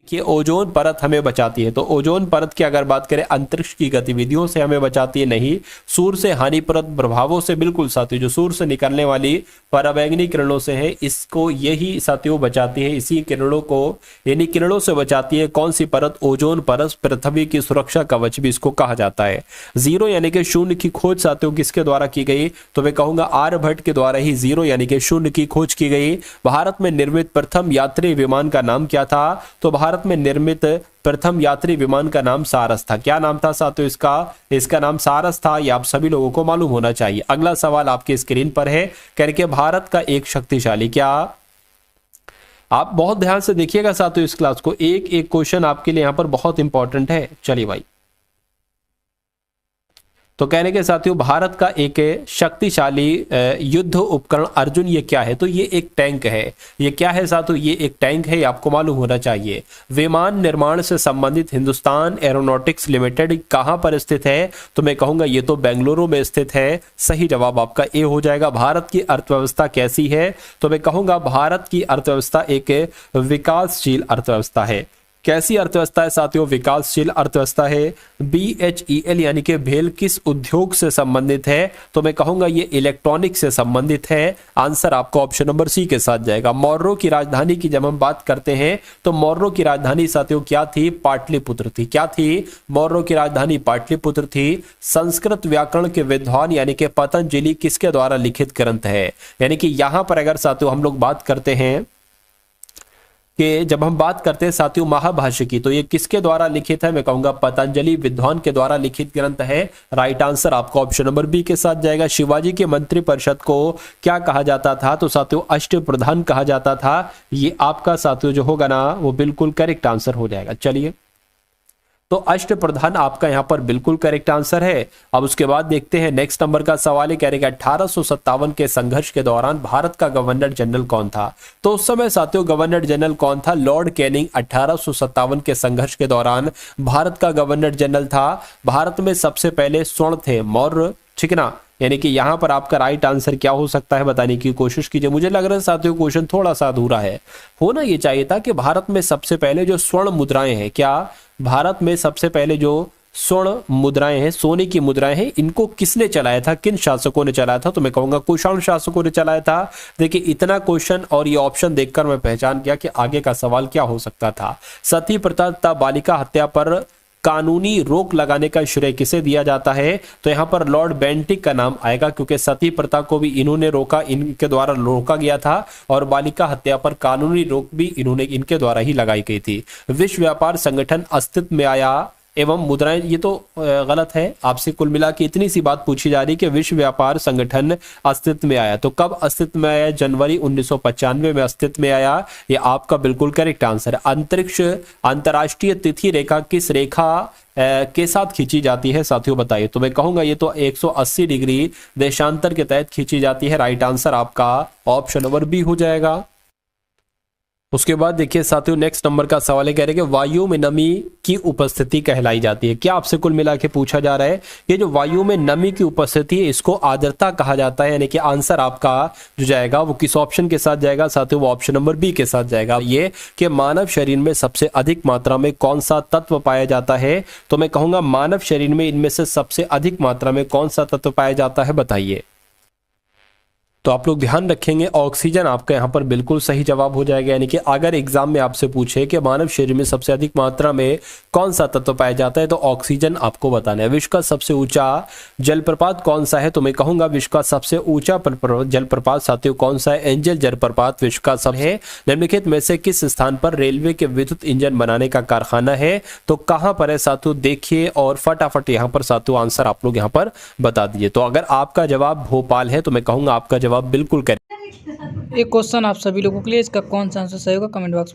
कि ओजोन परत हमें बचाती है। तो ओजोन परत की अगर बात करें अंतरिक्ष की गतिविधियों से हमें बचाती है, नहीं, सूर्य से हानिप्रद प्रभावों से बिल्कुल साथियों, जो सूर्य से निकलने वाली पराबैंगनी किरणों से है, इसको यही साथियों बचाती है, इसी किरणों को यानी किरणों से बचाती है। कौन सी परत? ओजोन परत, पृथ्वी की सुरक्षा कवच भी इसको कहा जाता है। जीरो यानी कि शून्य की खोज साथियों किसके द्वारा की गई? तो मैं कहूंगा आर्यभट्ट के द्वारा ही जीरो यानी कि शून्य की खोज की गई। भारत में निर्मित प्रथम यात्री विमान का नाम क्या था? तो भारत में निर्मित प्रथम यात्री विमान का नाम सारस था। क्या नाम था साथियों इसका नाम सारस था। ये आप सभी लोगों को मालूम होना चाहिए। अगला सवाल आपके स्क्रीन पर है, करके भारत का एक शक्तिशाली, क्या आप बहुत ध्यान से देखिएगा साथियों इस क्लास को, एक एक क्वेश्चन आपके लिए यहां पर बहुत इंपॉर्टेंट है। चलिए भाई, तो कहने के साथियों भारत का एक शक्तिशाली युद्ध उपकरण अर्जुन, ये क्या है? तो ये एक टैंक है। ये क्या है साथियों? ये एक टैंक है, ये आपको मालूम होना चाहिए। विमान निर्माण से संबंधित हिंदुस्तान एरोनॉटिक्स लिमिटेड कहां पर स्थित है? तो मैं कहूंगा ये तो बेंगलुरु में स्थित है। सही जवाब आपका ए हो जाएगा। भारत की अर्थव्यवस्था कैसी है? तो मैं कहूंगा भारत की अर्थव्यवस्था एक विकासशील अर्थव्यवस्था है। कैसी अर्थव्यवस्था है साथियों? विकासशील अर्थव्यवस्था है। BHEL यानी कि भेल किस उद्योग से संबंधित है? तो मैं कहूंगा ये इलेक्ट्रॉनिक से संबंधित है। आंसर आपको ऑप्शन नंबर सी के साथ जाएगा। मौर्यों की राजधानी की जब हम बात करते हैं तो मौर्यों की राजधानी साथियों क्या थी? पाटलिपुत्र थी। क्या थी? मौर्यों की राजधानी पाटलिपुत्र थी। संस्कृत व्याकरण के विद्वान यानी कि पतंजलि किसके द्वारा लिखित ग्रंथ है? यानी कि यहां पर अगर साथियों हम लोग बात करते हैं कि जब हम बात करते हैं साथियों महाभाष्य की, तो ये किसके द्वारा लिखित है? मैं कहूंगा पतंजलि विद्वान के द्वारा लिखित ग्रंथ है। राइट आंसर आपको ऑप्शन नंबर बी के साथ जाएगा। शिवाजी के मंत्रिपरिषद को क्या कहा जाता था? तो साथियों अष्टप्रधान कहा जाता था। ये आपका साथियों जो होगा ना वो बिल्कुल करेक्ट आंसर हो जाएगा। चलिए, तो अष्टप्रधान आपका यहां पर बिल्कुल करेक्ट आंसर है। अब उसके बाद देखते हैं नेक्स्ट नंबर का सवाल है, कह रहे 1857 के संघर्ष के दौरान भारत का गवर्नर जनरल कौन था? तो उस समय साथियों गवर्नर जनरल कौन था? लॉर्ड कैनिंग 1857 के संघर्ष के दौरान भारत का गवर्नर जनरल था। भारत में सबसे पहले स्वर्ण थे मौर्य, ठीक है ना, यानी कि यहां पर आपका राइट आंसर क्या हो सकता है बताने की कोशिश कीजिए। मुझे लग रहा है साथियों क्वेश्चन थोड़ा सा अधूरा है। होना ये चाहिए था कि भारत में सबसे पहले जो स्वर्ण मुद्राएं हैं, क्या भारत में सबसे पहले जो स्वर्ण मुद्राएं हैं, सोने की मुद्राएं हैं, इनको किसने चलाया था? किन शासकों ने चलाया था? तो मैं कहूंगा कुषाण शासकों ने चलाया था। देखिए इतना क्वेश्चन और ये ऑप्शन देखकर मैं पहचान गया कि आगे का सवाल क्या हो सकता था। सती प्रथा तथा बालिका हत्या पर कानूनी रोक लगाने का श्रेय किसे दिया जाता है? तो यहां पर लॉर्ड बेंटिक का नाम आएगा, क्योंकि सती प्रथा को भी इन्होंने रोका, इनके द्वारा रोका गया था, और बालिका हत्या पर कानूनी रोक भी इनके द्वारा ही लगाई गई थी। विश्व व्यापार संगठन अस्तित्व में आया एवं मुद्राएं, ये तो गलत है। आपसे कुल मिला के इतनी सी बात पूछी जा रही कि विश्व व्यापार संगठन अस्तित्व में आया, तो कब अस्तित्व में आया? जनवरी 1995 में अस्तित्व में आया। ये आपका बिल्कुल करेक्ट आंसर है। अंतरिक्ष अंतरराष्ट्रीय तिथि रेखा किस रेखा के साथ खींची जाती है साथियों बताइए? तो मैं कहूंगा ये तो 180 डिग्री देशांतर के तहत खींची जाती है। राइट आंसर आपका ऑप्शन नंबर बी हो जाएगा। उसके बाद देखिए साथियों नेक्स्ट नंबर का सवाल है, कह रहे हैं कि वायु में नमी की उपस्थिति कहलाई जाती है। क्या आपसे कुल मिला के पूछा जा रहा है? ये जो वायु में नमी की उपस्थिति है इसको आर्द्रता कहा जाता है। यानी कि आंसर आपका जो जाएगा वो किस ऑप्शन के साथ जाएगा साथियों? वो ऑप्शन नंबर बी के साथ जाएगा। ये कि मानव शरीर में सबसे अधिक मात्रा में कौन सा तत्व पाया जाता है? तो मैं कहूंगा मानव शरीर में इनमें से सबसे अधिक मात्रा में कौन सा तत्व पाया जाता है बताइए? तो आप लोग ध्यान रखेंगे ऑक्सीजन आपका यहाँ पर बिल्कुल सही जवाब हो जाएगा। यानी कि अगर एग्जाम में आपसे पूछे कि मानव शरीर में सबसे अधिक मात्रा में कौन सा तत्व पाया जाता है तो ऑक्सीजन आपको बताना है। विश्व का सबसे ऊंचा जलप्रपात कौन सा है? तो मैं कहूंगा विश्व का सबसे ऊंचा जलप्रपात साथियों कौन सा है? एंजल जलप्रपात विश्व का सब है। निम्नलिखित में से किस स्थान पर रेलवे के विद्युत इंजन बनाने का कारखाना है? तो कहां पर है साथियों? देखिए और फटाफट यहाँ पर साथियों आंसर आप लोग यहाँ पर बता दीजिए। तो अगर आपका जवाब भोपाल है तो मैं कहूंगा आपका जवाब बिल्कुल करें। एक क्वेश्चन आप सभी लोगों के लिए, इसका कौन सा आंसर सही होगा कमेंट बॉक्स में